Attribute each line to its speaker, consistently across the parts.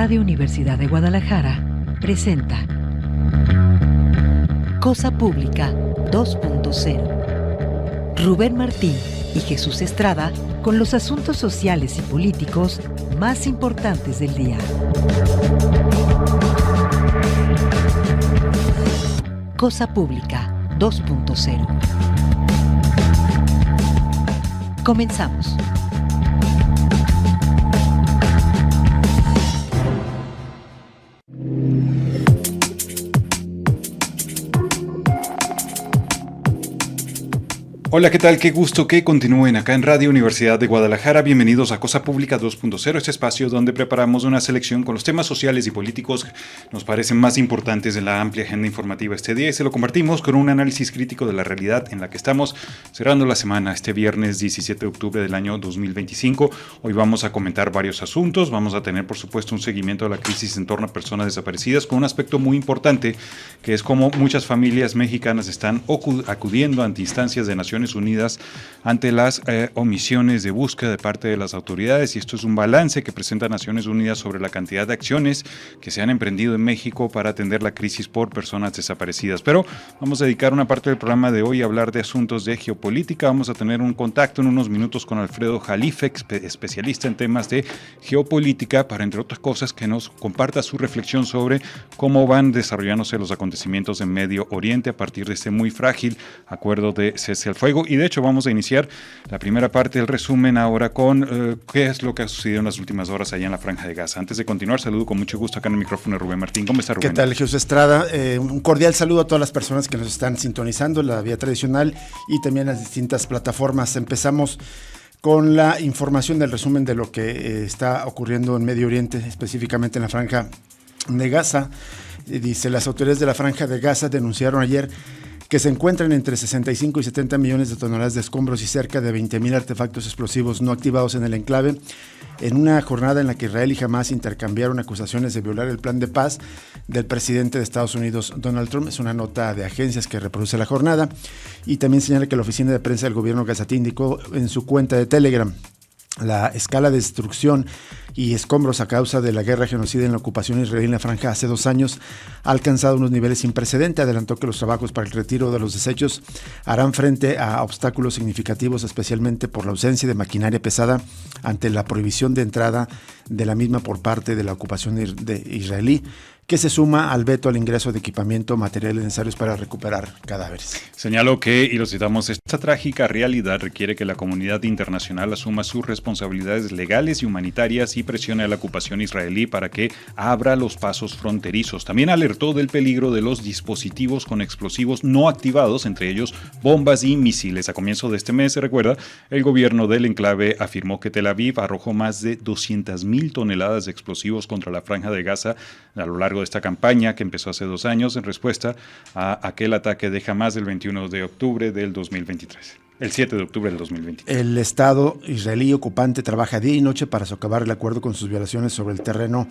Speaker 1: Radio Universidad de Guadalajara presenta Cosa Pública 2.0. Rubén Martín y Jesús Estrada con los asuntos sociales y políticos más importantes del día. Cosa Pública 2.0. Comenzamos.
Speaker 2: Hola, ¿qué tal? Qué gusto que continúen acá en Radio Universidad de Guadalajara. Bienvenidos a Cosa Pública 2.0, este espacio donde preparamos una selección con los temas sociales y políticos que nos parecen más importantes de la amplia agenda informativa este día y se lo compartimos con un análisis crítico de la realidad en la que estamos cerrando la semana, este viernes 17 de octubre del año 2025. Hoy vamos a comentar varios asuntos, vamos a tener por supuesto un seguimiento de la crisis en torno a personas desaparecidas con un aspecto muy importante que es cómo muchas familias mexicanas están acudiendo ante instancias de Naciones Unidas ante las omisiones de búsqueda de parte de las autoridades, y esto es un balance que presenta Naciones Unidas sobre la cantidad de acciones que se han emprendido en México para atender la crisis por personas desaparecidas. Pero vamos a dedicar una parte del programa de hoy a hablar de asuntos de geopolítica. Vamos a tener un contacto en unos minutos con Alfredo Jalife, especialista en temas de geopolítica, para entre otras cosas que nos comparta su reflexión sobre cómo van desarrollándose los acontecimientos en Medio Oriente a partir de este muy frágil acuerdo de cese al fuego. Y de hecho vamos a iniciar la primera parte del resumen ahora con qué es lo que ha sucedido en las últimas horas allá en la Franja de Gaza. Antes de continuar, saludo con mucho gusto acá en el micrófono a Rubén Martín. ¿Cómo está, Rubén?
Speaker 3: ¿Qué tal, Jesús Estrada? Un cordial saludo a todas las personas que nos están sintonizando, la vía tradicional y también las distintas plataformas. Empezamos con la información del resumen de lo que está ocurriendo en Medio Oriente, específicamente en la Franja de Gaza. Dice, las autoridades de la Franja de Gaza denunciaron ayer que se encuentran entre 65 y 70 millones de toneladas de escombros y cerca de 20,000 artefactos explosivos no activados en el enclave, en una jornada en la que Israel y Hamás intercambiaron acusaciones de violar el plan de paz del presidente de Estados Unidos, Donald Trump. Es una nota de agencias que reproduce la jornada y también señala que la oficina de prensa del gobierno gazatí indicó en su cuenta de Telegram: la escala de destrucción y escombros a causa de la guerra genocida en la ocupación israelí en la franja hace 2 años ha alcanzado unos niveles sin precedente. Adelantó que los trabajos para el retiro de los desechos harán frente a obstáculos significativos, especialmente por la ausencia de maquinaria pesada ante la prohibición de entrada de la misma por parte de la ocupación israelí, que se suma al veto al ingreso de equipamiento, materiales necesarios para recuperar cadáveres.
Speaker 2: Señaló que, y lo citamos, esta trágica realidad requiere que la comunidad internacional asuma sus responsabilidades legales y humanitarias y presione a la ocupación israelí para que abra los pasos fronterizos. También alertó del peligro de los dispositivos con explosivos no activados, entre ellos bombas y misiles. A comienzo de este mes, se recuerda, el gobierno del enclave afirmó que Tel Aviv arrojó más de 200,000 toneladas de explosivos contra la Franja de Gaza a lo largo de esta campaña que empezó hace 2 años en respuesta a aquel ataque de Hamás del 21 de octubre del 2023. El 7 de octubre del 2023.
Speaker 3: El Estado israelí ocupante trabaja día y noche para socavar el acuerdo con sus violaciones sobre el terreno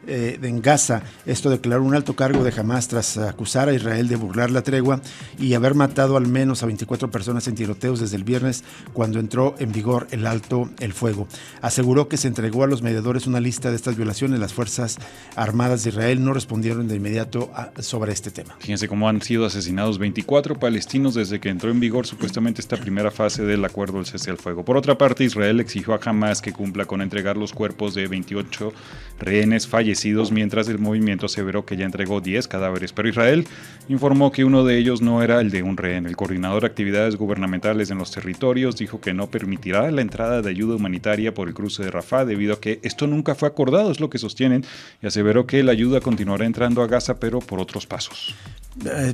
Speaker 3: en Gaza. Esto declaró un alto cargo de Hamás tras acusar a Israel de burlar la tregua y haber matado al menos a 24 personas en tiroteos desde el viernes, cuando entró en vigor el alto el fuego. Aseguró que se entregó a los mediadores una lista de estas violaciones. Las Fuerzas Armadas de Israel no respondieron de inmediato sobre este tema.
Speaker 2: Fíjense cómo han sido asesinados 24 palestinos desde que entró en vigor supuestamente esta primera fase del acuerdo del cese al fuego. Por otra parte, Israel exigió a Hamás que cumpla con entregar los cuerpos de 28 rehenes fallecidos, mientras el movimiento aseveró que ya entregó 10 cadáveres. Pero Israel informó que uno de ellos no era el de un rehén. El coordinador de actividades gubernamentales en los territorios dijo que no permitirá la entrada de ayuda humanitaria por el cruce de Rafah debido a que esto nunca fue acordado, es lo que sostienen, y aseveró que la ayuda continuará entrando a Gaza, pero por otros pasos.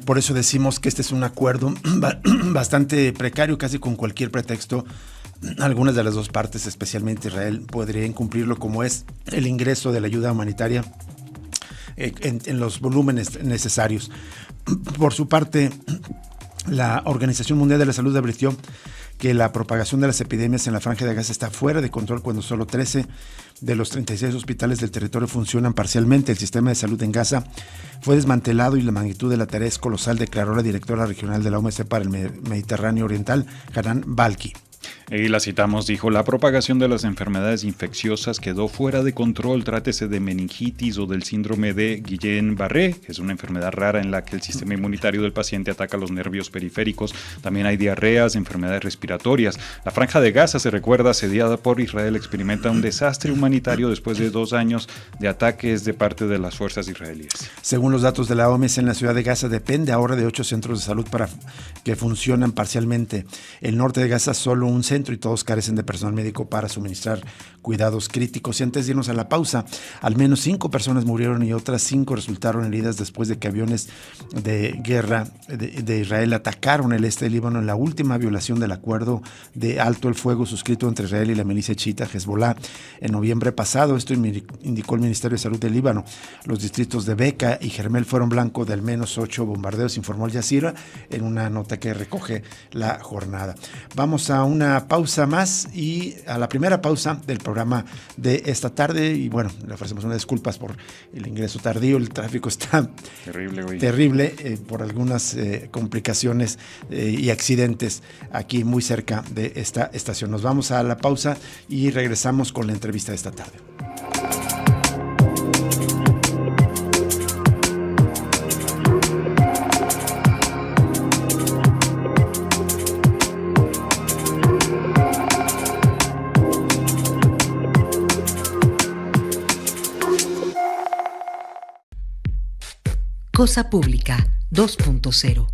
Speaker 3: Por eso decimos que este es un acuerdo bastante precario, casi con cualquier pretexto. Algunas de las dos partes, especialmente Israel, podrían incumplirlo, como es el ingreso de la ayuda humanitaria en los volúmenes necesarios. Por su parte, la Organización Mundial de la Salud advirtió que la propagación de las epidemias en la Franja de Gaza está fuera de control cuando solo 13 de los 36 hospitales del territorio funcionan parcialmente. El sistema de salud en Gaza fue desmantelado y la magnitud de la tarea es colosal, declaró la directora regional de la OMS para el Mediterráneo Oriental, Hanan Balki.
Speaker 2: Y la citamos, dijo, la propagación de las enfermedades infecciosas quedó fuera de control, trátese de meningitis o del síndrome de Guillain-Barré, que es una enfermedad rara en la que el sistema inmunitario del paciente ataca los nervios periféricos. También hay diarreas, enfermedades respiratorias. La Franja de Gaza, se recuerda, asediada por Israel, experimenta un desastre humanitario después de 2 años de ataques de parte de las fuerzas israelíes.
Speaker 3: Según los datos de la OMS, en la ciudad de Gaza depende ahora de 8 centros de salud para que funcionan parcialmente. El norte de Gaza solo un centro y todos carecen de personal médico para suministrar cuidados críticos. Y antes de irnos a la pausa, al menos 5 personas murieron y otras 5 resultaron heridas después de que aviones de guerra de Israel atacaron el este del Líbano en la última violación del acuerdo de alto el fuego suscrito entre Israel y la milicia chiita Hezbollah en noviembre pasado. Esto indicó el Ministerio de Salud del Líbano. Los distritos de Beca y Jermel fueron blanco de al menos 8 bombardeos, informó Al Jazeera en una nota que recoge la jornada. Vamos a una pausa más y a la primera pausa del programa de esta tarde. Y bueno, le ofrecemos unas disculpas por el ingreso tardío. El tráfico está terrible por algunas complicaciones y accidentes aquí muy cerca de esta estación. Nos vamos a la pausa y regresamos con la entrevista de esta tarde.
Speaker 1: Cosa Pública 2.0.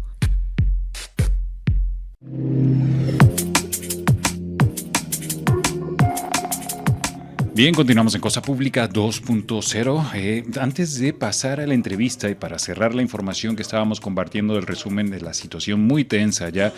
Speaker 2: Bien, continuamos en Cosa Pública 2.0. Antes de pasar a la entrevista y para cerrar la información que estábamos compartiendo del resumen de la situación muy tensa ya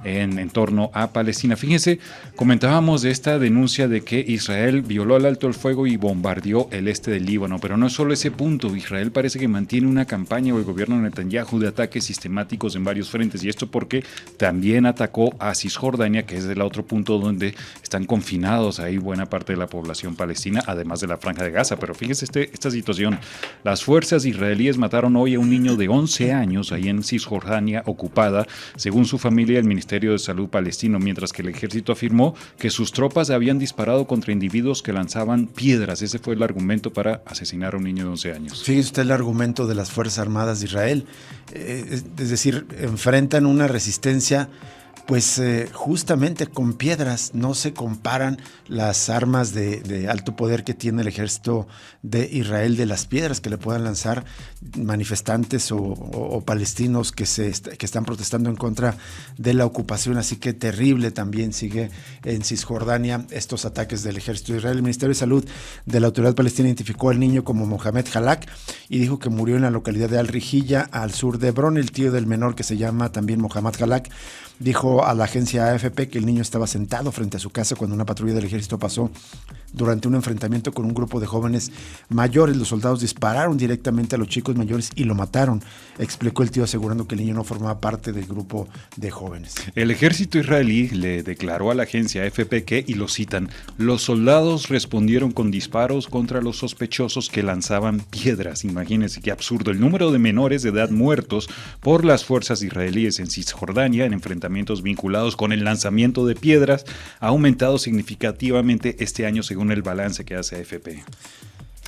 Speaker 2: en torno a Palestina. Fíjense, comentábamos de esta denuncia de que Israel violó el alto el fuego y bombardeó el este del Líbano, pero no es solo ese punto. Israel parece que mantiene una campaña, o el gobierno de Netanyahu, de ataques sistemáticos en varios frentes, y esto porque también atacó a Cisjordania, que es el otro punto donde están confinados ahí buena parte de la población palestina, además de la Franja de Gaza. Pero fíjense esta situación. Las fuerzas israelíes mataron hoy a un niño de 11 años ahí en Cisjordania ocupada, según su familia, el Ministerio de Salud palestino, mientras que el ejército afirmó que sus tropas habían disparado contra individuos que lanzaban piedras. Ese fue el argumento para asesinar a un niño de 11 años.
Speaker 3: Fíjese usted el argumento de las Fuerzas Armadas de Israel. Es decir, enfrentan una resistencia pues justamente con piedras. No se comparan las armas de alto poder que tiene el ejército de Israel de las piedras que le puedan lanzar manifestantes o palestinos que están protestando en contra de la ocupación. Así que terrible también sigue en Cisjordania estos ataques del ejército de Israel. El Ministerio de Salud de la Autoridad Palestina identificó al niño como Mohamed Halak y dijo que murió en la localidad de Al-Rihilla, al sur de Hebrón. El tío del menor, que se llama también Mohamed Halak, dijo a la agencia AFP que el niño estaba sentado frente a su casa cuando una patrulla del ejército pasó durante un enfrentamiento con un grupo de jóvenes mayores. Los soldados dispararon directamente a los chicos mayores y lo mataron, explicó el tío, asegurando que el niño no formaba parte del grupo de jóvenes.
Speaker 2: El ejército israelí le declaró a la agencia AFP que, y lo citan, los soldados respondieron con disparos contra los sospechosos que lanzaban piedras. Imagínense qué absurdo. El número de menores de edad muertos por las fuerzas israelíes en Cisjordania en enfrentamientos vinculados con el lanzamiento de piedras ha aumentado significativamente este año, según el balance que hace AFP.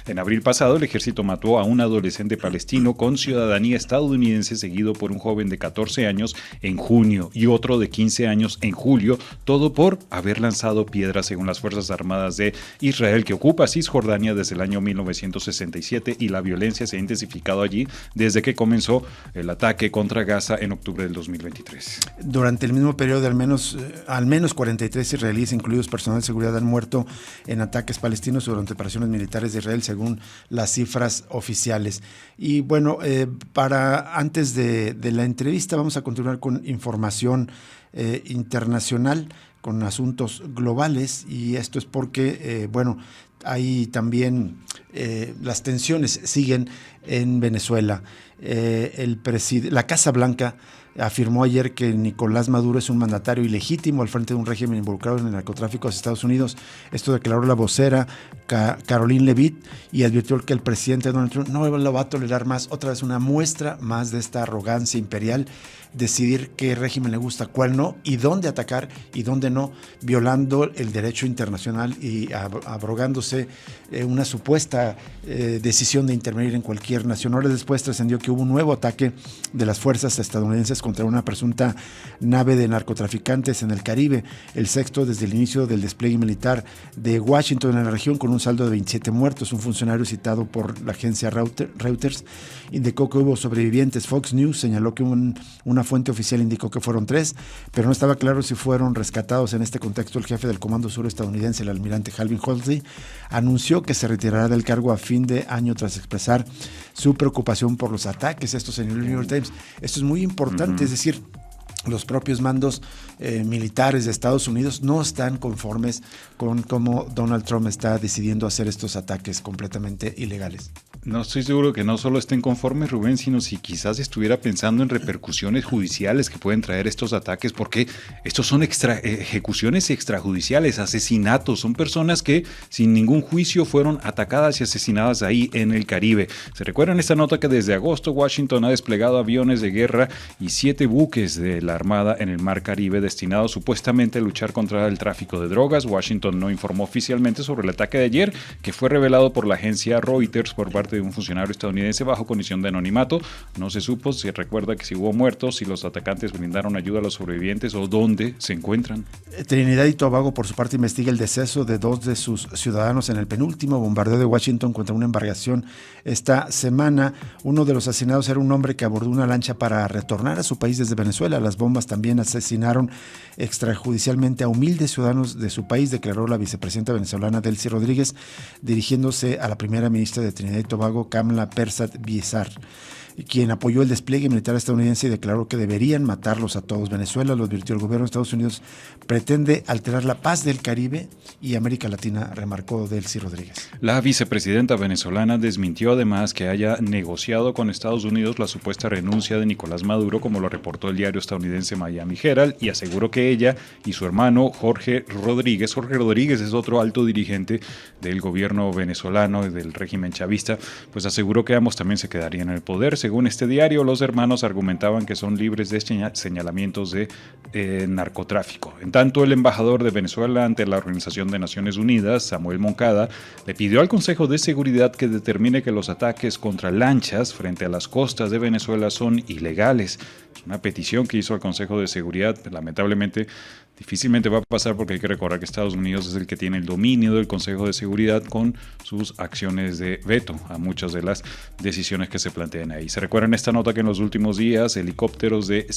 Speaker 2: En abril pasado, el ejército mató a un adolescente palestino con ciudadanía estadounidense, seguido por un joven de 14 años en junio y otro de 15 años en julio, todo por haber lanzado piedras, según las Fuerzas Armadas de Israel, que ocupa Cisjordania desde el año 1967, y la violencia se ha intensificado allí desde que comenzó el ataque contra Gaza en octubre del 2023.
Speaker 3: Durante el mismo periodo, al menos 43 israelíes, incluidos personal de seguridad, han muerto en ataques palestinos durante operaciones militares de Israel, según las cifras oficiales. Y bueno, antes de la entrevista vamos a continuar con información internacional, con asuntos globales, y esto es porque, hay también las tensiones siguen en Venezuela. la Casa Blanca afirmó ayer que Nicolás Maduro es un mandatario ilegítimo al frente de un régimen involucrado en el narcotráfico de Estados Unidos. Esto declaró la vocera Caroline Leavitt y advirtió que el presidente Donald Trump no lo va a tolerar más. Otra vez una muestra más de esta arrogancia imperial, decidir qué régimen le gusta, cuál no, y dónde atacar y dónde no, violando el derecho internacional y abrogándose una supuesta decisión de intervenir en cualquier nación. Horas después trascendió que hubo un nuevo ataque de las fuerzas estadounidenses contra una presunta nave de narcotraficantes en el Caribe, el sexto desde el inicio del despliegue militar de Washington en la región, con un saldo de 27 muertos. Un funcionario citado por la agencia Reuters indicó que hubo sobrevivientes. Fox News señaló que una fuente oficial indicó que fueron 3, pero no estaba claro si fueron rescatados. En este contexto, el jefe del Comando Sur estadounidense, el almirante Calvin Halsey, anunció que se retirará del cargo a fin de año tras expresar su preocupación por los ataques. Esto señaló el New York Times. Esto es muy importante, es decir, los propios mandos militares de Estados Unidos no están conformes con cómo Donald Trump está decidiendo hacer estos ataques completamente ilegales.
Speaker 2: No estoy seguro que no solo estén conformes, Rubén, sino si quizás estuviera pensando en repercusiones judiciales que pueden traer estos ataques, porque estos son ejecuciones extrajudiciales, asesinatos, son personas que sin ningún juicio fueron atacadas y asesinadas ahí en el Caribe. Se recuerda en esta nota que desde agosto Washington ha desplegado aviones de guerra y 7 buques de la Armada en el Mar Caribe destinados supuestamente a luchar contra el tráfico de drogas. Washington no informó oficialmente sobre el ataque de ayer, que fue revelado por la agencia Reuters por parte de un funcionario estadounidense bajo condición de anonimato. No se supo, se recuerda que si hubo muertos, si los atacantes brindaron ayuda a los sobrevivientes o dónde se encuentran.
Speaker 3: Trinidad y Tobago, por su parte, investiga el deceso de 2 de sus ciudadanos en el penúltimo bombardeo de Washington contra una embarcación esta semana. Uno de los asesinados era un hombre que abordó una lancha para retornar a su país desde Venezuela. Las bombas también asesinaron extrajudicialmente a humildes ciudadanos de su país, declaró la vicepresidenta venezolana Delcy Rodríguez, dirigiéndose a la primera ministra de Trinidad y Tobago, Kamla Persad-Bizarr, quien apoyó el despliegue militar estadounidense y declaró que deberían matarlos a todos. Venezuela, lo advirtió el gobierno de Estados Unidos, pretende alterar la paz del Caribe y América Latina, remarcó Delcy Rodríguez.
Speaker 2: La vicepresidenta venezolana desmintió además que haya negociado con Estados Unidos la supuesta renuncia de Nicolás Maduro, como lo reportó el diario estadounidense Miami Herald, y aseguró que ella y su hermano Jorge Rodríguez es otro alto dirigente del gobierno venezolano y del régimen chavista, pues aseguró que ambos también se quedarían en el poder. Según este diario, los hermanos argumentaban que son libres de señalamientos de narcotráfico. En tanto, el embajador de Venezuela ante la Organización de Naciones Unidas, Samuel Moncada, le pidió al Consejo de Seguridad que determine que los ataques contra lanchas frente a las costas de Venezuela son ilegales. Es una petición que hizo al Consejo de Seguridad. Lamentablemente, difícilmente va a pasar, porque hay que recordar que Estados Unidos es el que tiene el dominio del Consejo de Seguridad con sus acciones de veto a muchas de las decisiones que se plantean ahí. Se recuerda en esta nota que en los últimos días helicópteros de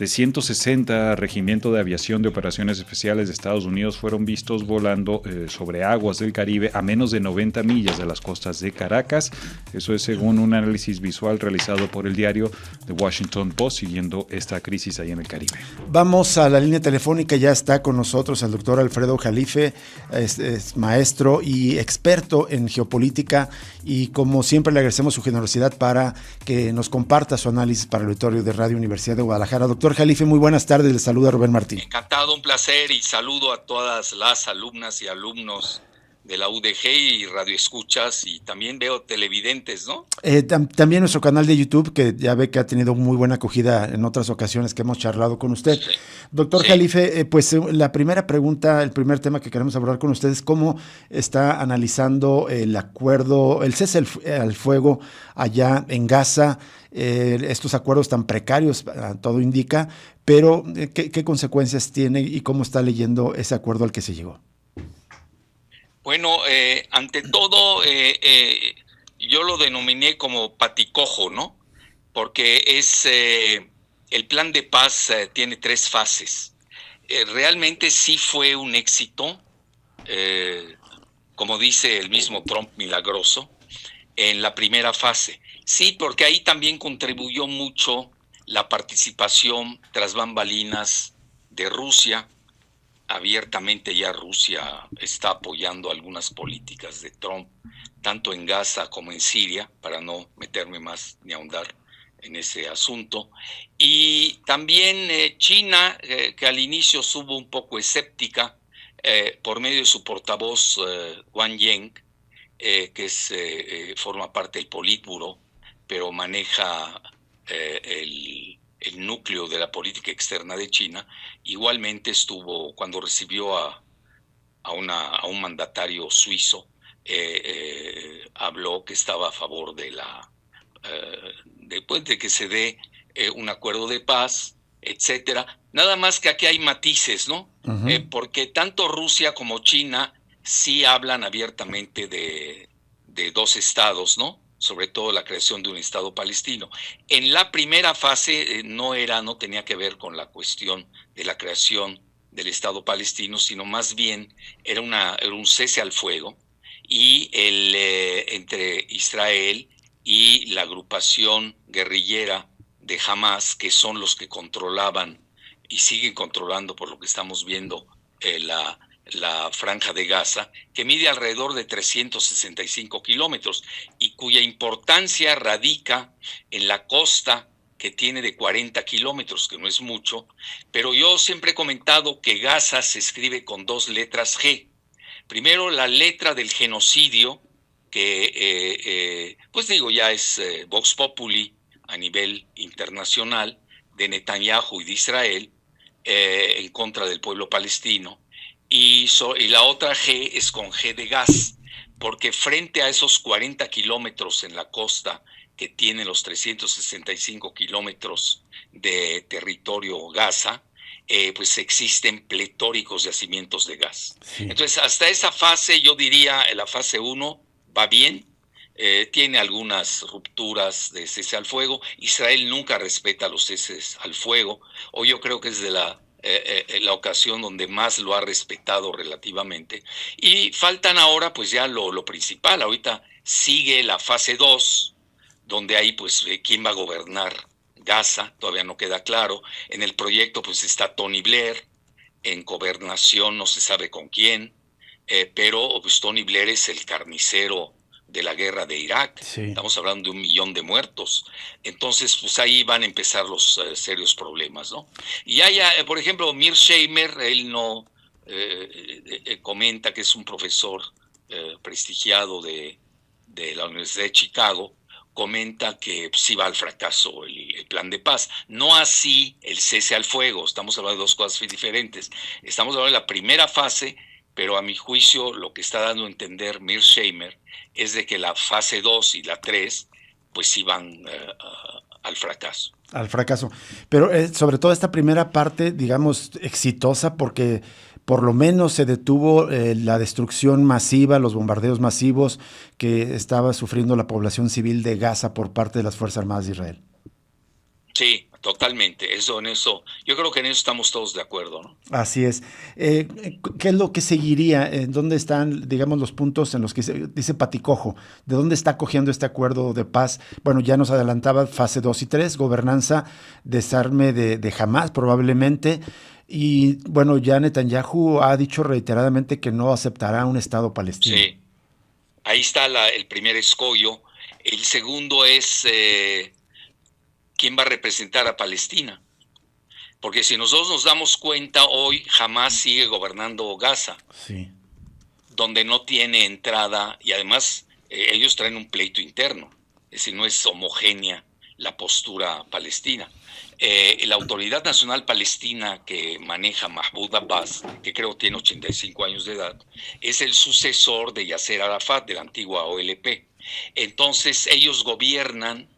Speaker 2: 160 Regimiento de Aviación de Operaciones Especiales de Estados Unidos fueron vistos volando sobre aguas del Caribe a menos de 90 millas de las costas de Caracas. Eso es según un análisis visual realizado por el diario The Washington Post, siguiendo esta crisis ahí en el Caribe.
Speaker 3: Vamos a la línea telefónica, ya está con nosotros el doctor Alfredo Jalife, es maestro y experto en geopolítica, y como siempre le agradecemos su generosidad para que nos comparta su análisis para el auditorio de Radio Universidad de Guadalajara. Doctor Jalife, muy buenas tardes, le saluda Rubén Martín.
Speaker 4: Encantado, un placer, y saludo a todas las alumnas y alumnos de la UDG y radioescuchas, y también veo televidentes, ¿no?
Speaker 3: También nuestro canal de YouTube, que ya ve que ha tenido muy buena acogida en otras ocasiones que hemos charlado con usted. Sí. Doctor Jalife, pues la primera pregunta, el primer tema que queremos abordar con usted es cómo está analizando el acuerdo, el cese al fuego allá en Gaza, estos acuerdos tan precarios, todo indica, pero ¿qué consecuencias tiene y cómo está leyendo ese acuerdo al que se llegó?
Speaker 4: Bueno, ante todo, yo lo denominé como paticojo, ¿no? Porque el plan de paz tiene 3 fases. Realmente sí fue un éxito, como dice el mismo Trump, milagroso, en la primera fase. Sí, porque ahí también contribuyó mucho la participación tras bambalinas de Rusia, abiertamente ya Rusia está apoyando algunas políticas de Trump, tanto en Gaza como en Siria, para no meterme más ni ahondar en ese asunto. Y también China, que al inicio estuvo un poco escéptica, por medio de su portavoz Wang Yang, que forma parte del Politburo, pero maneja el núcleo de la política externa de China. Igualmente estuvo, cuando recibió a un mandatario suizo, habló que estaba a favor de de que se dé un acuerdo de paz, etcétera. Nada más que aquí hay matices, ¿no? Uh-huh. Porque tanto Rusia como China sí hablan abiertamente de dos estados, ¿no? Sobre todo la creación de un estado palestino. En la primera fase no tenía que ver con la cuestión de la creación del estado palestino, sino más bien era un cese al fuego y entre Israel y la agrupación guerrillera de Hamas, que son los que controlaban y siguen controlando, por lo que estamos viendo, la franja de Gaza, que mide alrededor de 365 kilómetros y cuya importancia radica en la costa, que tiene de 40 kilómetros, que no es mucho, pero yo siempre he comentado que Gaza se escribe con 2 letras G. Primero, la letra del genocidio, que ya es Vox Populi a nivel internacional, de Netanyahu y de Israel, en contra del pueblo palestino. Y la otra G es con G de gas, porque frente a esos 40 kilómetros en la costa que tienen los 365 kilómetros de territorio Gaza, pues existen pletóricos yacimientos de gas. Sí. Entonces, hasta esa fase, yo diría, la fase 1 va bien, tiene algunas rupturas de cese al fuego. Israel nunca respeta los ceses al fuego, o yo creo que es de la ocasión donde más lo ha respetado relativamente. Y faltan ahora pues ya lo principal. Ahorita sigue la fase 2, donde ahí pues quién va a gobernar Gaza, todavía no queda claro. En el proyecto pues está Tony Blair, en gobernación no se sabe con quién, pero pues Tony Blair es el carnicero de la guerra de Irak. Sí. Estamos hablando de 1 millón de muertos. Entonces, pues ahí van a empezar los serios problemas, ¿no? Y por ejemplo, Mearsheimer, él no comenta, que es un profesor prestigiado de la Universidad de Chicago, comenta que sí va al fracaso el plan de paz. No así el cese al fuego. Estamos hablando de 2 cosas diferentes. Estamos hablando de la primera fase, pero a mi juicio lo que está dando a entender Mearsheimer es de que la fase 2 y la 3 pues sí van al fracaso.
Speaker 3: Al fracaso. Pero sobre todo esta primera parte, digamos, exitosa, porque por lo menos se detuvo la destrucción masiva, los bombardeos masivos que estaba sufriendo la población civil de Gaza por parte de las Fuerzas Armadas de Israel.
Speaker 4: Sí, totalmente. Yo creo que en eso estamos todos de acuerdo, ¿no?
Speaker 3: Así es. ¿Qué es lo que seguiría? ¿Dónde están, digamos, los puntos en los que dice Paticojo? ¿De dónde está cogiendo este acuerdo de paz? Bueno, ya nos adelantaba fase 2 y 3, gobernanza, desarme de Hamas probablemente. Y bueno, ya Netanyahu ha dicho reiteradamente que no aceptará un Estado palestino.
Speaker 4: Sí, ahí está el primer escollo. El segundo es quién va a representar a Palestina. Porque si nosotros nos damos cuenta, hoy Hamas sigue gobernando Gaza, sí, donde no tiene entrada, y además ellos traen un pleito interno, es decir, no es homogénea la postura palestina. La Autoridad Nacional Palestina que maneja Mahmoud Abbas, que creo tiene 85 años de edad, es el sucesor de Yasser Arafat, de la antigua OLP. Entonces ellos gobiernan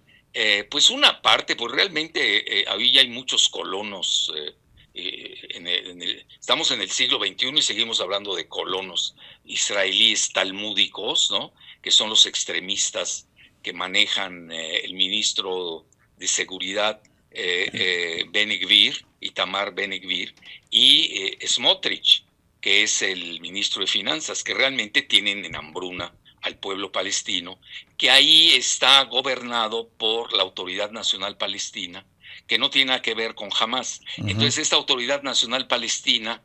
Speaker 4: pues una parte, pues realmente ahí ya hay muchos colonos. Estamos en el siglo XXI y seguimos hablando de colonos israelíes talmúdicos, ¿no? Que son los extremistas que manejan el ministro de Seguridad Itamar Ben-Gvir, y Smotrich, que es el ministro de Finanzas, que realmente tienen en hambruna al pueblo palestino, que ahí está gobernado por la Autoridad Nacional Palestina, que no tiene nada que ver con Hamas. Uh-huh. Entonces esta Autoridad Nacional Palestina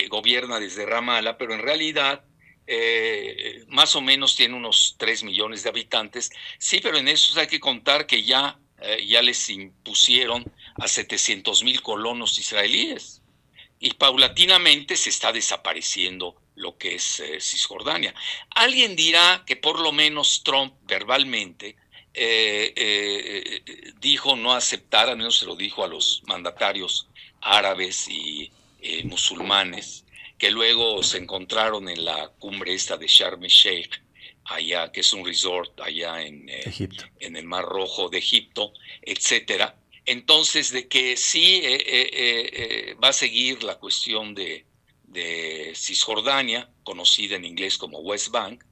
Speaker 4: gobierna desde Ramala, pero en realidad más o menos tiene unos 3 millones de habitantes. Sí, pero en eso hay que contar que ya les impusieron a 700,000 colonos israelíes y paulatinamente se está desapareciendo lo que es Cisjordania. Alguien dirá que por lo menos Trump verbalmente dijo no aceptar, al menos se lo dijo a los mandatarios árabes y musulmanes, que luego se encontraron en la cumbre esta de Sharm el Sheikh, allá, que es un resort allá en el Mar Rojo de Egipto, etcétera. Entonces, de que sí va a seguir la cuestión de Cisjordania, conocida en inglés como West Bank,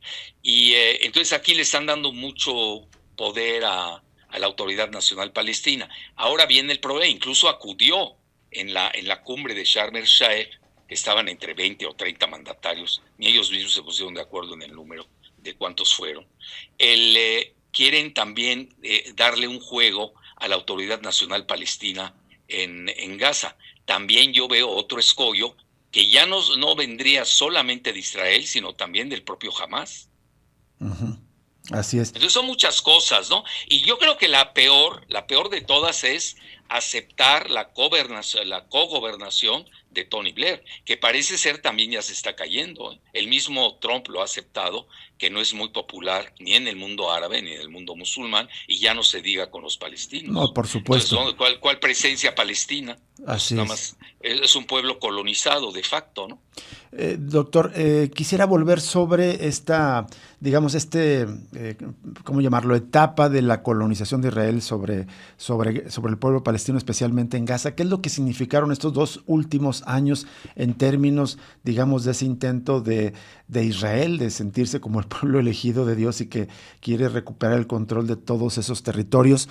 Speaker 4: y entonces aquí le están dando mucho poder a la Autoridad Nacional Palestina. Ahora viene el problema, incluso acudió en la cumbre de Sharm el Sheikh, que estaban entre 20 o 30 mandatarios, ni ellos mismos se pusieron de acuerdo en el número de cuántos fueron. Quieren también darle un juego a la Autoridad Nacional Palestina en Gaza. También yo veo otro escollo que ya no vendría solamente de Israel, sino también del propio Hamás.
Speaker 3: Uh-huh. Así es.
Speaker 4: Entonces son muchas cosas, ¿no? Y yo creo que la peor de todas es aceptar la cogobernación de Tony Blair, que parece ser también ya se está cayendo. El mismo Trump lo ha aceptado, que no es muy popular ni en el mundo árabe ni en el mundo musulmán, y ya no se diga con los palestinos.
Speaker 3: No, por supuesto.
Speaker 4: Entonces, ¿cuál presencia palestina?
Speaker 3: Así
Speaker 4: nada más es un pueblo colonizado de facto, ¿no?
Speaker 3: Doctor, quisiera volver sobre esta, digamos, ¿cómo llamarlo?, etapa de la colonización de Israel sobre el pueblo palestino, especialmente en Gaza. ¿Qué es lo que significaron estos 2 últimos años en términos, digamos, de ese intento de Israel, de sentirse como el pueblo elegido de Dios y que quiere recuperar el control de todos esos territorios?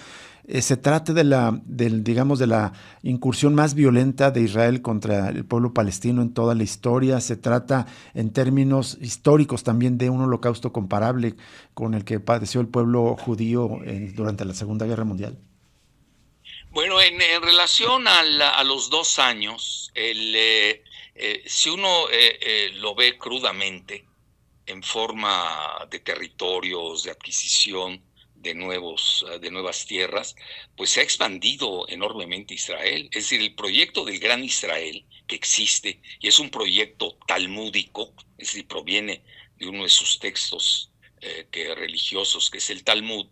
Speaker 3: Se trata de la incursión más violenta de Israel contra el pueblo palestino en toda la historia. Se trata en términos históricos también de un holocausto comparable con el que padeció el pueblo judío durante la Segunda Guerra Mundial.
Speaker 4: Bueno, en relación a los 2 años, si uno lo ve crudamente en forma de territorios, de adquisición de nuevas tierras, pues se ha expandido enormemente Israel. Es decir, el proyecto del Gran Israel que existe, y es un proyecto talmúdico, es decir, proviene de uno de sus textos religiosos, que es el Talmud.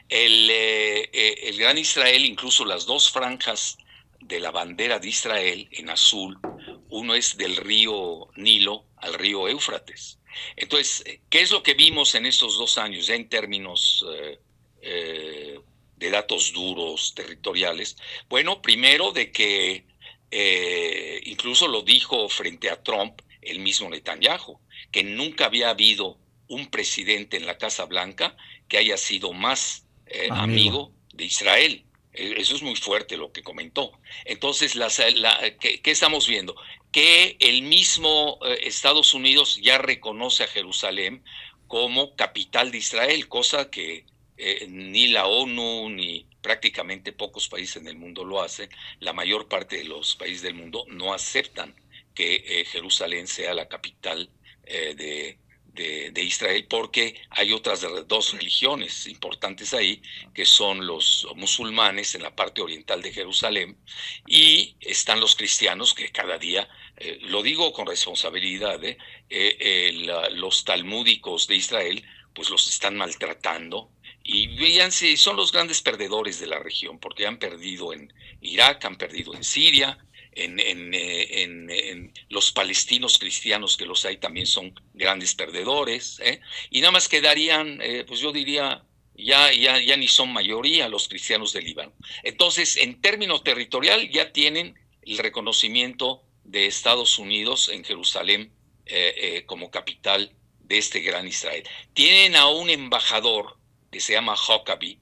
Speaker 4: El Gran Israel, incluso las 2 franjas de la bandera de Israel en azul, uno es del río Nilo al río Éufrates. Entonces, ¿qué es lo que vimos en estos 2 años, ya en términos de datos duros, territoriales? Bueno, primero de que incluso lo dijo frente a Trump el mismo Netanyahu, que nunca había habido un presidente en la Casa Blanca que haya sido más amigo de Israel. Eso es muy fuerte lo que comentó. Entonces, ¿qué estamos viendo? Que el mismo Estados Unidos ya reconoce a Jerusalén como capital de Israel, cosa que ni la ONU ni prácticamente pocos países en el mundo lo hacen. La mayor parte de los países del mundo no aceptan que Jerusalén sea la capital de Israel, porque hay otras 2 religiones importantes ahí, que son los musulmanes en la parte oriental de Jerusalén, y están los cristianos que cada día, lo digo con responsabilidad, los talmúdicos de Israel pues los están maltratando, y véanse, son los grandes perdedores de la región, porque han perdido en Irak, han perdido en Siria, en los palestinos cristianos, que los hay, también son grandes perdedores, y nada más quedarían, pues yo diría, ya ni son mayoría los cristianos del Líbano. Entonces, en términos territorial, ya tienen el reconocimiento de Estados Unidos en Jerusalén como capital de este gran Israel. Tienen a un embajador que se llama Huckabee,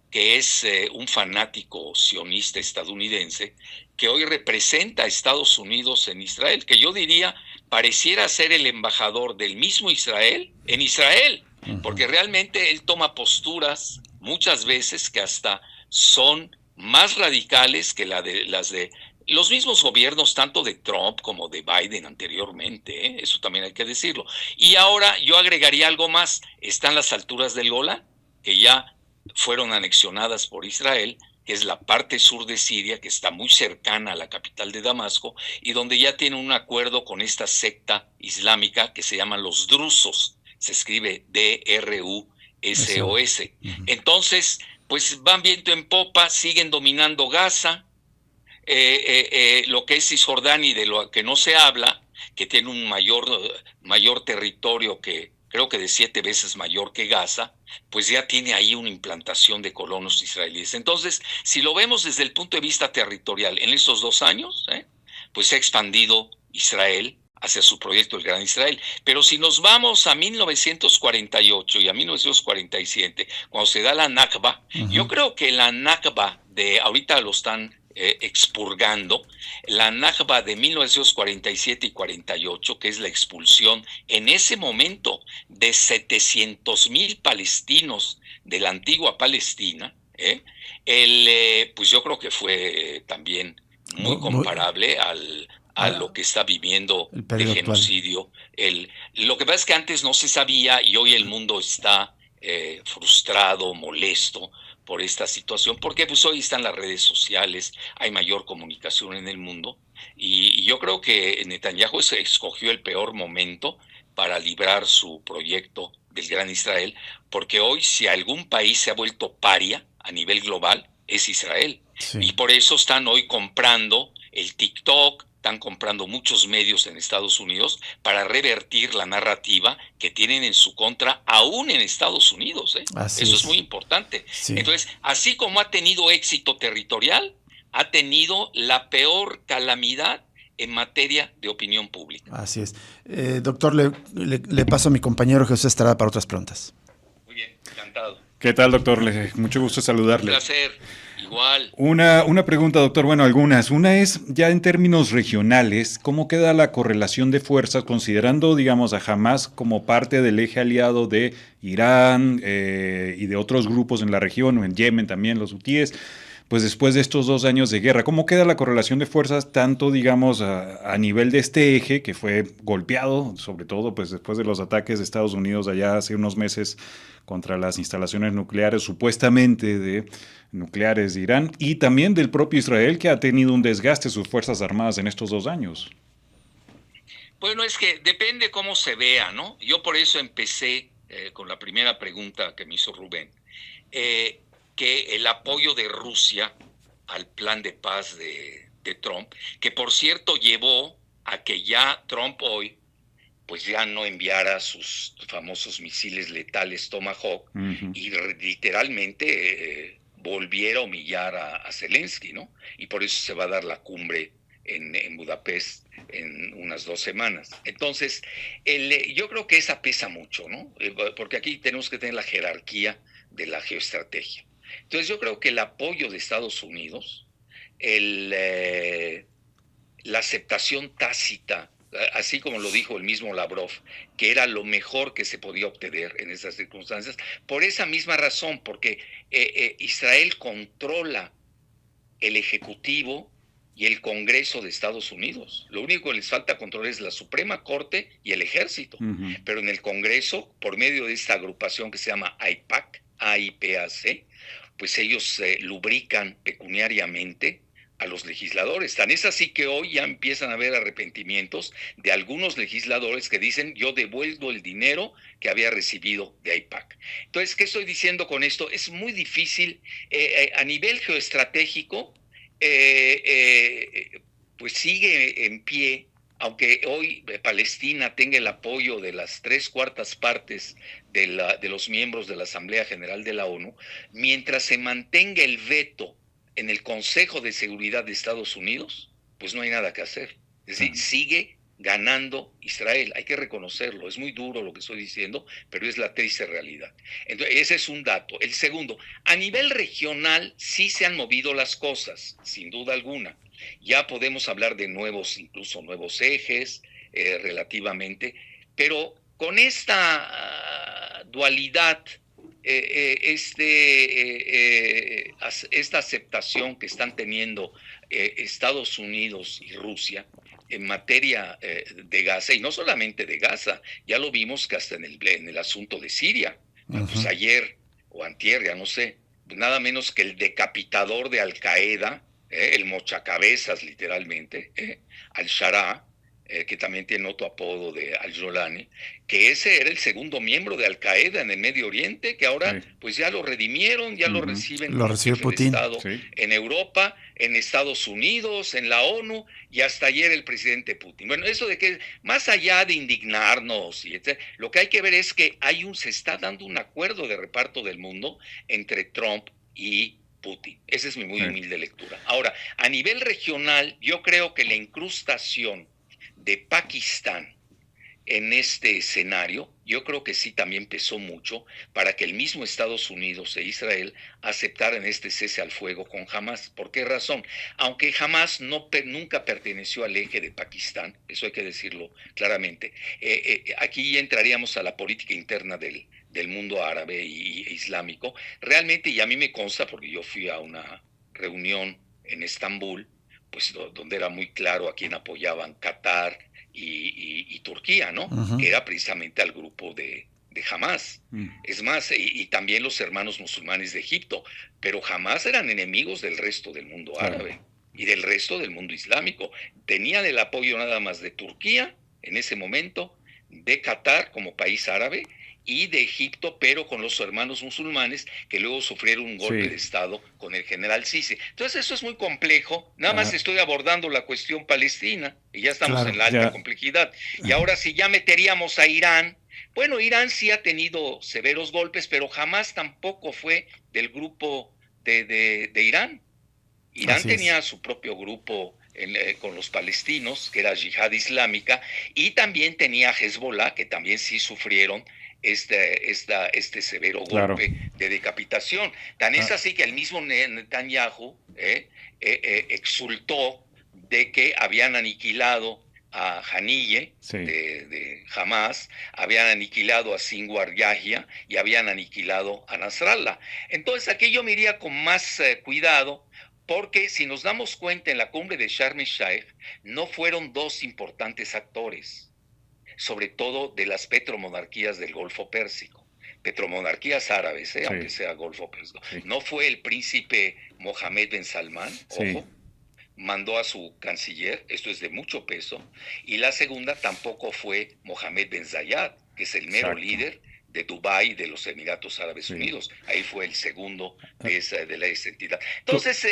Speaker 4: que es un fanático sionista estadounidense, que hoy representa a Estados Unidos en Israel, que yo diría pareciera ser el embajador del mismo Israel en Israel, porque realmente él toma posturas muchas veces que hasta son más radicales que las de los mismos gobiernos, tanto de Trump como de Biden anteriormente, eso también hay que decirlo. Y ahora yo agregaría algo más, están las alturas del Golán, que ya fueron anexionadas por Israel, que es la parte sur de Siria, que está muy cercana a la capital de Damasco, y donde ya tiene un acuerdo con esta secta islámica que se llaman los drusos, se escribe D-R-U-S-O-S. Entonces, pues van viento en popa, siguen dominando Gaza, lo que es Cisjordania y de lo que no se habla, que tiene un mayor territorio que creo que de 7 veces mayor que Gaza, pues ya tiene ahí una implantación de colonos israelíes. Entonces, si lo vemos desde el punto de vista territorial, en estos 2 años, pues se ha expandido Israel hacia su proyecto el Gran Israel. Pero si nos vamos a 1948 y a 1947, cuando se da la Nakba, yo creo que la Nakba ahorita lo están expurgando, la Nakba de 1947 y 48, que es la expulsión en ese momento de 700,000 palestinos de la antigua Palestina, pues yo creo que fue también muy comparable a lo que está viviendo el genocidio. Lo que pasa es que antes no se sabía y hoy el mundo está frustrado, molesto por esta situación, porque pues hoy están las redes sociales, hay mayor comunicación en el mundo, y yo creo que Netanyahu escogió el peor momento para librar su proyecto del Gran Israel, porque hoy si algún país se ha vuelto paria a nivel global, es Israel. Sí. Y por eso están hoy comprando el TikTok, están comprando muchos medios en Estados Unidos para revertir la narrativa que tienen en su contra, aún en Estados Unidos. Eso es muy importante. Sí. Entonces, así como ha tenido éxito territorial, ha tenido la peor calamidad en materia de opinión pública.
Speaker 3: Así es. Doctor, le paso a mi compañero José Estrada para otras preguntas.
Speaker 4: Muy bien, encantado.
Speaker 2: ¿Qué tal, doctor? Mucho gusto saludarle.
Speaker 4: Un placer. Igual.
Speaker 2: Una pregunta, doctor. Bueno, algunas. Una es, ya en términos regionales, ¿cómo queda la correlación de fuerzas considerando, digamos, a Hamás como parte del eje aliado de Irán y de otros grupos en la región, o en Yemen también, los hutíes? Pues después de estos 2 años de guerra, ¿cómo queda la correlación de fuerzas tanto, digamos, a nivel de este eje que fue golpeado, sobre todo pues después de los ataques de Estados Unidos allá hace unos meses contra las instalaciones nucleares, supuestamente nucleares de Irán, y también del propio Israel, que ha tenido un desgaste de sus Fuerzas Armadas en estos 2 años?
Speaker 4: Bueno, es que depende cómo se vea, ¿no? Yo por eso empecé con la primera pregunta que me hizo Rubén, que el apoyo de Rusia al plan de paz de Trump, que por cierto llevó a que ya Trump hoy pues ya no enviara sus famosos misiles letales Tomahawk y literalmente volviera a humillar a Zelensky, ¿no? Y por eso se va a dar la cumbre en Budapest en unas 2 semanas. Entonces, yo creo que esa pesa mucho, ¿no? Porque aquí tenemos que tener la jerarquía de la geoestrategia. Entonces, yo creo que el apoyo de Estados Unidos, la aceptación tácita, así como lo dijo el mismo Lavrov, que era lo mejor que se podía obtener en esas circunstancias, por esa misma razón, porque Israel controla el Ejecutivo y el Congreso de Estados Unidos. Lo único que les falta control es la Suprema Corte y el Ejército. Pero en el Congreso, por medio de esta agrupación que se llama AIPAC, pues ellos lubrican pecuniariamente a los legisladores. Tan es así que hoy ya empiezan a haber arrepentimientos de algunos legisladores que dicen: yo devuelvo el dinero que había recibido de AIPAC. Entonces, ¿qué estoy diciendo con esto? Es muy difícil a nivel geoestratégico, pues sigue en pie, aunque hoy Palestina tenga el apoyo de las 3/4 partes de los miembros de la Asamblea General de la ONU, mientras se mantenga el veto en el Consejo de Seguridad de Estados Unidos, pues no hay nada que hacer. Es decir, sigue ganando Israel, hay que reconocerlo. Es muy duro lo que estoy diciendo, pero es la triste realidad. Entonces, ese es un dato. El segundo, a nivel regional sí se han movido las cosas, sin duda alguna. Ya podemos hablar de incluso nuevos ejes relativamente, pero con esta dualidad esta aceptación que están teniendo Estados Unidos y Rusia en materia de Gaza, y no solamente de Gaza, ya lo vimos que hasta en el asunto de Siria, pues ayer o antier, ya no sé, nada menos que el decapitador de Al-Qaeda, el mochacabezas literalmente, al-Sharaa, que también tiene otro apodo de al-Jolani, que ese era el segundo miembro de Al-Qaeda en el Medio Oriente, que ahora pues ya lo redimieron, ya lo reciben
Speaker 3: lo recibe Putin.
Speaker 4: Estado en Europa, en Estados Unidos, en la ONU, y hasta ayer el presidente Putin. Bueno, eso de que más allá de indignarnos, y etc., lo que hay que ver es que se está dando un acuerdo de reparto del mundo entre Trump y Putin. Esa es mi muy humilde lectura. Ahora, a nivel regional, yo creo que la incrustación de Pakistán en este escenario, yo creo que sí también pesó mucho para que el mismo Estados Unidos e Israel aceptaran este cese al fuego con Hamas. ¿Por qué razón? Aunque Hamas nunca perteneció al eje de Pakistán, eso hay que decirlo claramente, aquí ya entraríamos a la política interna del mundo árabe e islámico. Realmente, y a mí me consta, porque yo fui a una reunión en Estambul, pues donde era muy claro a quién apoyaban Qatar y Turquía, ¿no? Que era precisamente al grupo de Hamas. Es más, y también los hermanos musulmanes de Egipto, pero Hamas eran enemigos del resto del mundo árabe y del resto del mundo islámico. Tenían el apoyo nada más de Turquía en ese momento, de Qatar como país árabe, y de Egipto, pero con los hermanos musulmanes que luego sufrieron un golpe de Estado con el general Sisi. Entonces eso es muy complejo. Nada más estoy abordando la cuestión palestina y ya estamos en la alta complejidad. Y ahora si ya meteríamos a Irán, bueno, Irán sí ha tenido severos golpes, pero jamás tampoco fue del grupo de Irán. Irán tenía su propio grupo con los palestinos, que era Yihad Islámica, y también tenía Hezbollah, que también sí sufrieron este severo golpe de decapitación. Tan es así que el mismo Netanyahu exultó de que habían aniquilado a Haniyeh de Hamas, habían aniquilado a Sinwar Yahya y habían aniquilado a Nasrallah. Entonces aquí yo me iría con más cuidado, porque si nos damos cuenta, en la cumbre de Sharm el-Sheikh no fueron dos importantes actores, sobre todo de las petromonarquías del Golfo Pérsico, petromonarquías árabes, aunque sea Golfo Pérsico. No fue el príncipe Mohammed Ben Salman, ojo, mandó a su canciller, esto es de mucho peso, y la segunda tampoco fue Mohammed Ben Zayed, que es el mero líder de Dubái, de los Emiratos Árabes Unidos. Ahí fue el segundo de esa entidad. Entonces,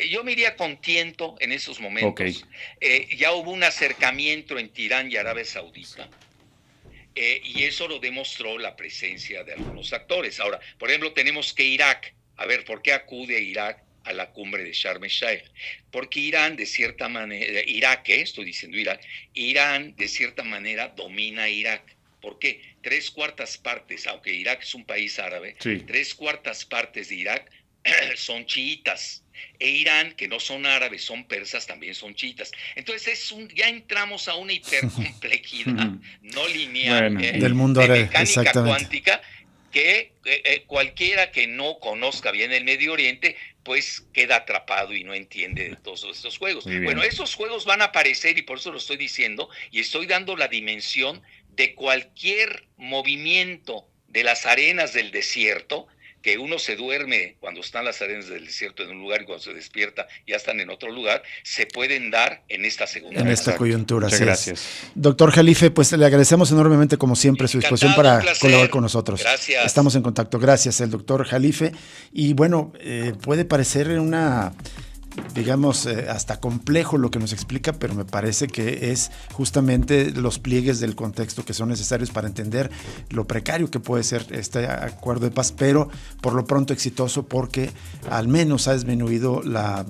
Speaker 4: yo me iría contento en esos momentos. Ya hubo un acercamiento entre Irán y Arabia Saudita, y eso lo demostró la presencia de algunos actores. Ahora, por ejemplo, tenemos que Irak, a ver, ¿por qué acude Irak a la cumbre de Sharm el-Sheikh? Porque Irán, de cierta manera, Irán, de cierta manera, domina Irak. ¿Por qué? 3/4 partes, aunque Irak es un país árabe, 3/4 partes de Irak son chiitas. E Irán, que no son árabes, son persas, también son chiitas. Entonces ya entramos a una hipercomplejidad no lineal
Speaker 3: del mundo
Speaker 4: de
Speaker 3: árabe,
Speaker 4: mecánica cuántica, que cualquiera que no conozca bien el Medio Oriente pues queda atrapado y no entiende de todos estos juegos. Bueno, esos juegos van a aparecer, y por eso lo estoy diciendo, y estoy dando la dimensión de cualquier movimiento de las arenas del desierto, que uno se duerme cuando están las arenas del desierto en un lugar y cuando se despierta ya están en otro lugar, se pueden dar en esta segunda.
Speaker 3: En esta coyuntura.
Speaker 2: Muchas gracias.
Speaker 3: Doctor Jalife, pues le agradecemos enormemente, como siempre, su disposición para colaborar con nosotros.
Speaker 4: Gracias.
Speaker 3: Estamos en contacto. Gracias, el doctor Jalife. Y bueno, puede parecer digamos, hasta complejo lo que nos explica, pero me parece que es justamente los pliegues del contexto que son necesarios para entender lo precario que puede ser este acuerdo de paz, pero por lo pronto exitoso, porque al menos ha disminuido la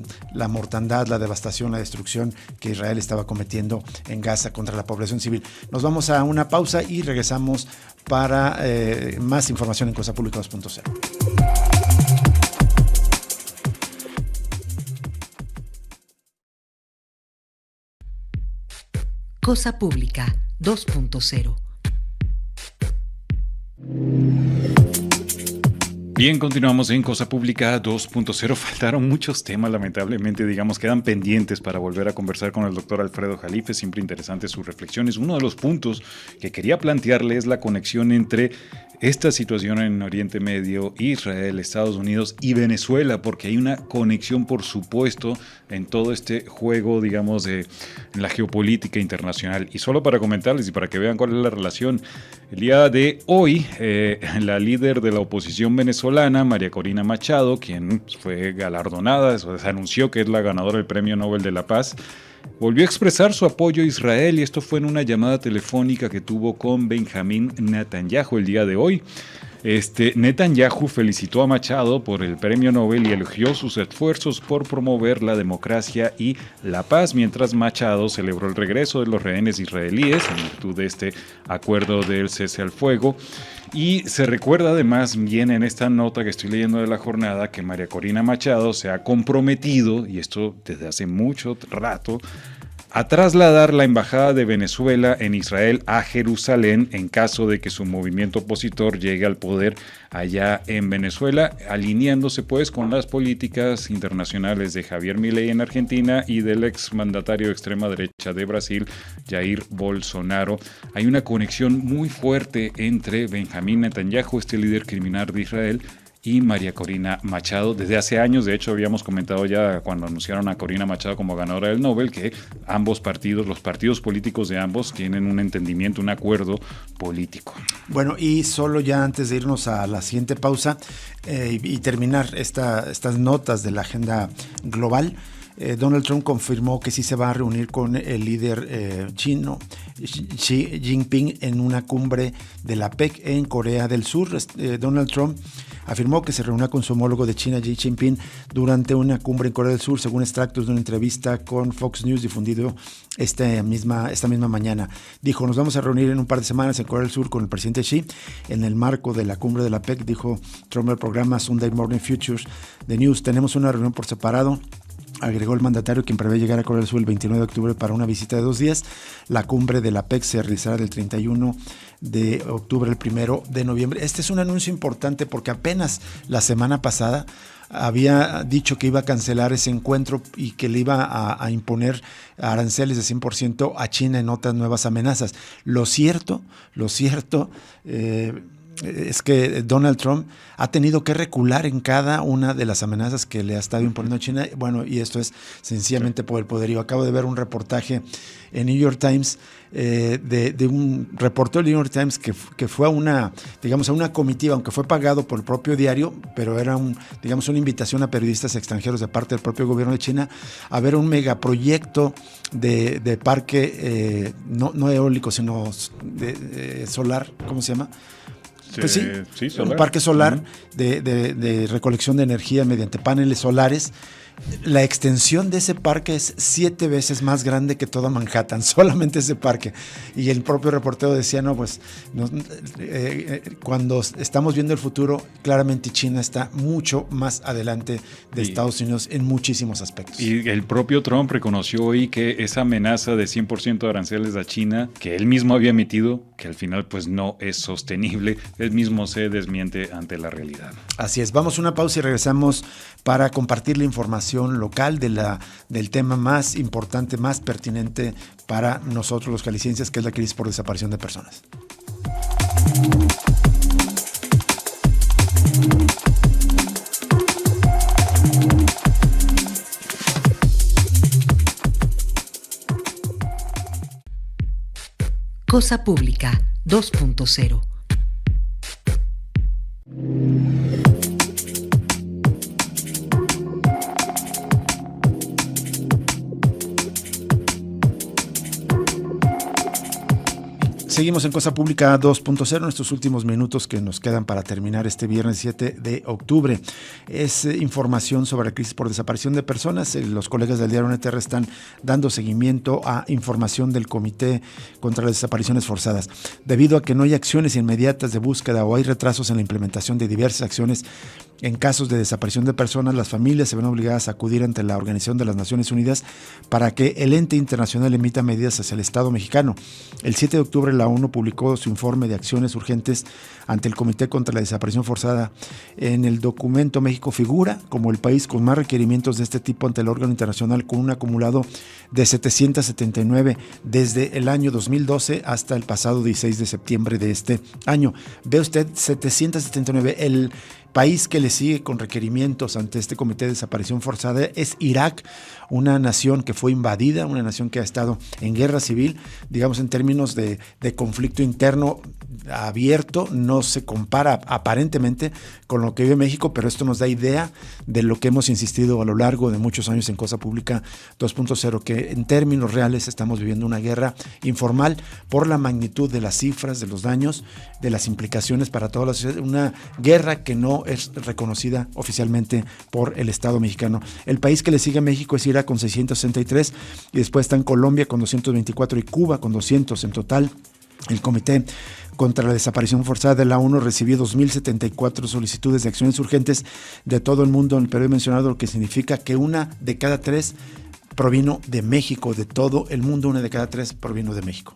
Speaker 3: mortandad, la devastación, la destrucción que Israel estaba cometiendo en Gaza contra la población civil. Nos vamos a una pausa y regresamos para más información en Cosa Pública 2.0.
Speaker 1: Cosa Pública 2.0.
Speaker 2: Bien, continuamos en Cosa Pública 2.0. Faltaron muchos temas, lamentablemente, quedan pendientes para volver a conversar con el doctor Alfredo Jalife. Siempre interesantes sus reflexiones. Uno de los puntos que quería plantearle es la conexión entre esta situación en Oriente Medio, Israel, Estados Unidos y Venezuela, porque hay una conexión, por supuesto, en todo este juego, en la geopolítica internacional. Y solo para comentarles y para que vean cuál es la relación, el día de hoy, la líder de la oposición venezolana, María Corina Machado, quien fue galardonada, se anunció que es la ganadora del Premio Nobel de la Paz, volvió a expresar su apoyo a Israel, y esto fue en una llamada telefónica que tuvo con Benjamín Netanyahu el día de hoy. Netanyahu felicitó a Machado por el premio Nobel y elogió sus esfuerzos por promover la democracia y la paz, mientras Machado celebró el regreso de los rehenes israelíes en virtud de este acuerdo del cese al fuego. Y se recuerda además bien en esta nota que estoy leyendo de la jornada que María Corina Machado se ha comprometido, y esto desde hace mucho rato, a trasladar la embajada de Venezuela en Israel a Jerusalén en caso de que su movimiento opositor llegue al poder allá en Venezuela, alineándose pues con las políticas internacionales de Javier Milei en Argentina y del exmandatario de extrema derecha de Brasil, Jair Bolsonaro. Hay una conexión muy fuerte entre Benjamín Netanyahu, este líder criminal de Israel, y María Corina Machado. Desde hace años, de hecho, habíamos comentado ya cuando anunciaron a Corina Machado como ganadora del Nobel, que ambos partidos, los partidos políticos de ambos, tienen un entendimiento, un acuerdo político.
Speaker 3: Bueno, y solo ya antes de irnos a la siguiente pausa y terminar estas notas de la agenda global, Donald Trump confirmó que sí se va a reunir con el líder chino Xi Jinping en una cumbre de la PEC en Corea del Sur. Donald Trump afirmó que se reunirá con su homólogo de China, Xi Jinping, durante una cumbre en Corea del Sur, según extractos de una entrevista con Fox News difundido esta misma mañana. Dijo: nos vamos a reunir en un par de semanas en Corea del Sur con el presidente Xi en el marco de la cumbre de la PEC, dijo Trump al programa Sunday Morning Futures de News. Tenemos una reunión por separado, agregó el mandatario, quien prevé llegar a Corea del Sur el 29 de octubre para una visita de 2 días. La cumbre de la PEC se realizará del 31 de octubre al 1 de noviembre. Este es un anuncio importante porque apenas la semana pasada había dicho que iba a cancelar ese encuentro y que le iba a imponer aranceles de 100% a China en otras nuevas amenazas. Lo cierto es que Donald Trump ha tenido que recular en cada una de las amenazas que le ha estado imponiendo a China. Bueno, y esto es sencillamente por el poderío. Acabo de ver un reportaje en New York Times de un reportero del New York Times que fue a una comitiva, aunque fue pagado por el propio diario, pero era una invitación a periodistas extranjeros de parte del propio gobierno de China a ver un megaproyecto de parque, no eólico, sino de solar, ¿cómo se llama? Pues sí, solar. Un parque solar de recolección de energía mediante paneles solares. La extensión de ese parque es 7 veces más grande que toda Manhattan, solamente ese parque. Y el propio reportero decía, cuando estamos viendo el futuro, claramente China está mucho más adelante de Estados Unidos en muchísimos aspectos.
Speaker 2: Y el propio Trump reconoció hoy que esa amenaza de 100% de aranceles a China, que él mismo había emitido, que al final pues no es sostenible, él mismo se desmiente ante la realidad.
Speaker 3: Así es, vamos a una pausa y regresamos para compartir la información local del tema más importante, más pertinente para nosotros los jaliscienses, que es la crisis por desaparición de personas.
Speaker 1: Cosa Pública 2.0.
Speaker 3: Seguimos en Cosa Pública 2.0, en estos últimos minutos que nos quedan para terminar este viernes 7 de octubre. Es información sobre la crisis por desaparición de personas. Los colegas del diario NTR están dando seguimiento a información del Comité contra las Desapariciones Forzadas. Debido a que no hay acciones inmediatas de búsqueda o hay retrasos en la implementación de diversas acciones En casos de desaparición de personas, las familias se ven obligadas a acudir ante la Organización de las Naciones Unidas para que el ente internacional emita medidas hacia el Estado mexicano. El 7 de octubre la ONU publicó su informe de acciones urgentes ante el Comité contra la Desaparición Forzada. En el documento, México figura como el país con más requerimientos de este tipo ante el órgano internacional, con un acumulado de 779 desde el año 2012 hasta el pasado 16 de septiembre de este año. Ve usted, 779. El país que le sigue con requerimientos ante este Comité de Desaparición Forzada es Irak, una nación que fue invadida, una nación que ha estado en guerra civil, digamos en términos de conflicto interno abierto, no se compara aparentemente con lo que vive México, pero esto nos da idea de lo que hemos insistido a lo largo de muchos años en Cosa Pública 2.0, que en términos reales estamos viviendo una guerra informal por la magnitud de las cifras, de los daños, de las implicaciones para toda la sociedad, una guerra que no es reconocida oficialmente por el Estado mexicano. El país que le sigue a México es Irak con 663 y después están Colombia con 224 y Cuba con 200 en total. El Comité contra la Desaparición Forzada de la ONU recibió 2.074 solicitudes de acciones urgentes de todo el mundo en el periodo mencionado, lo que significa que 1 de cada 3 provino de México, de todo el mundo, 1 de cada 3 provino de México.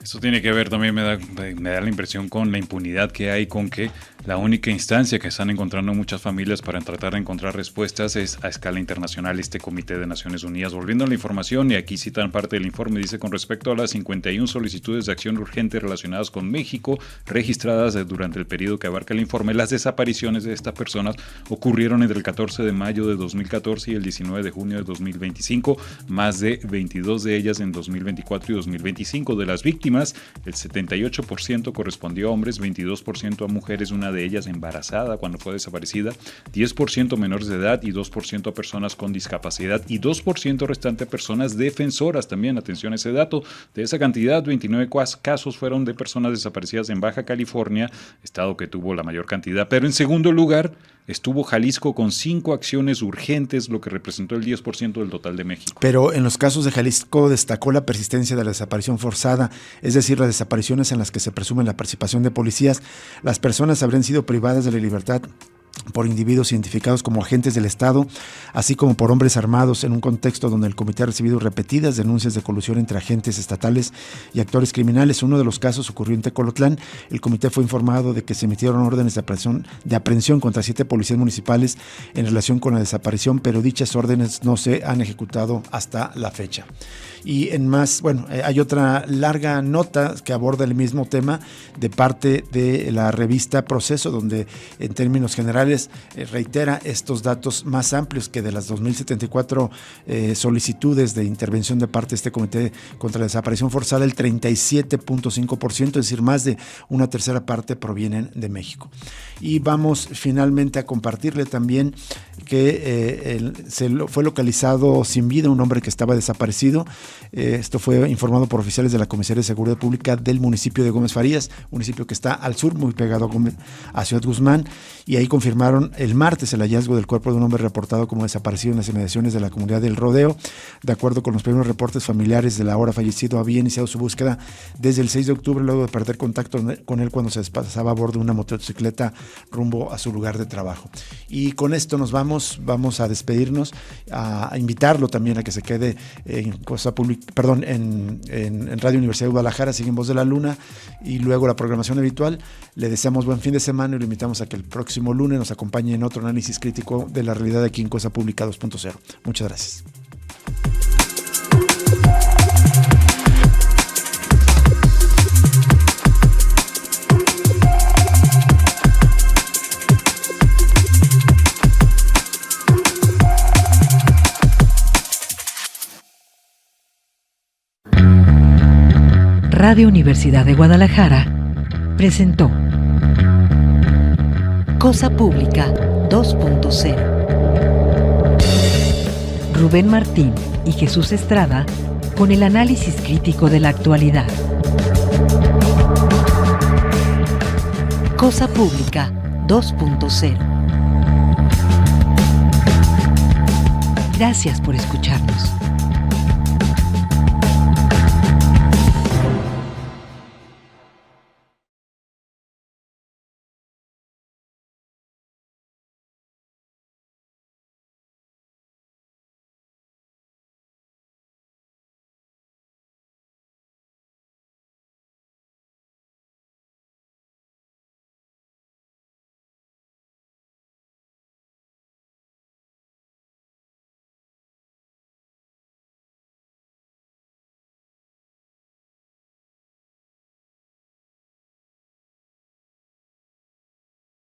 Speaker 2: Esto tiene que ver también, me da la impresión, con la impunidad que hay, con que la única instancia que están encontrando muchas familias para tratar de encontrar respuestas es a escala internacional este Comité de Naciones Unidas. Volviendo a la información, y aquí citan parte del informe, dice: con respecto a las 51 solicitudes de acción urgente relacionadas con México registradas durante el periodo que abarca el informe, las desapariciones de estas personas ocurrieron entre el 14 de mayo de 2014 y el 19 de junio de 2025, más de 22 de ellas en 2024 y 2025. De las víctimas, el 78% correspondió a hombres, 22% a mujeres, una de ellas embarazada cuando fue desaparecida, 10% menores de edad y 2% a personas con discapacidad y 2% restante a personas defensoras. También, atención a ese dato, de esa cantidad, 29 casos fueron de personas desaparecidas en Baja California, estado que tuvo la mayor cantidad, pero en segundo lugar estuvo Jalisco con 5 acciones urgentes, lo que representó el 10% del total de México.
Speaker 3: Pero en los casos de Jalisco destacó la persistencia de la desaparición forzada, es decir, las desapariciones en las que se presume la participación de policías. Las personas habrían sido privadas de la libertad por individuos identificados como agentes del Estado, así como por hombres armados, en un contexto donde el comité ha recibido repetidas denuncias de colusión entre agentes estatales y actores criminales. Uno de los casos ocurrió en Tecolotlán. El comité fue informado de que se emitieron órdenes de aprehensión contra 7 policías municipales en relación con la desaparición, pero dichas órdenes no se han ejecutado hasta la fecha. Y en más, hay otra larga nota que aborda el mismo tema de parte de la revista Proceso, donde en términos generales reitera estos datos más amplios que de las 2.074 solicitudes de intervención de parte de este Comité contra la Desaparición Forzada, el 37.5%, es decir, más de una tercera parte provienen de México. Y vamos finalmente a compartirle también que fue localizado sin vida un hombre que estaba desaparecido. Esto fue informado por oficiales de la Comisaría de Seguridad Pública del municipio de Gómez Farías, municipio que está al sur, muy pegado a Ciudad Guzmán, y ahí confirmaron el martes el hallazgo del cuerpo de un hombre reportado como desaparecido en las inmediaciones de la comunidad del Rodeo. De acuerdo con los primeros reportes familiares del ahora fallecido, había iniciado su búsqueda desde el 6 de octubre, luego de perder contacto con él cuando se desplazaba a bordo de una motocicleta rumbo a su lugar de trabajo. Y con esto nos vamos a despedirnos, a invitarlo también a que se quede en Cosa Pública, en Radio Universidad de Guadalajara, sigue en Voz de la Luna, y luego la programación habitual. Le deseamos buen fin de semana y lo invitamos a que el próximo lunes nos acompañe en otro análisis crítico de la realidad aquí en Cosa Pública 2.0. Muchas gracias.
Speaker 1: Radio Universidad de Guadalajara presentó Cosa Pública 2.0. Rubén Martín y Jesús Estrada con el análisis crítico de la actualidad. Cosa Pública 2.0. Gracias por escucharnos.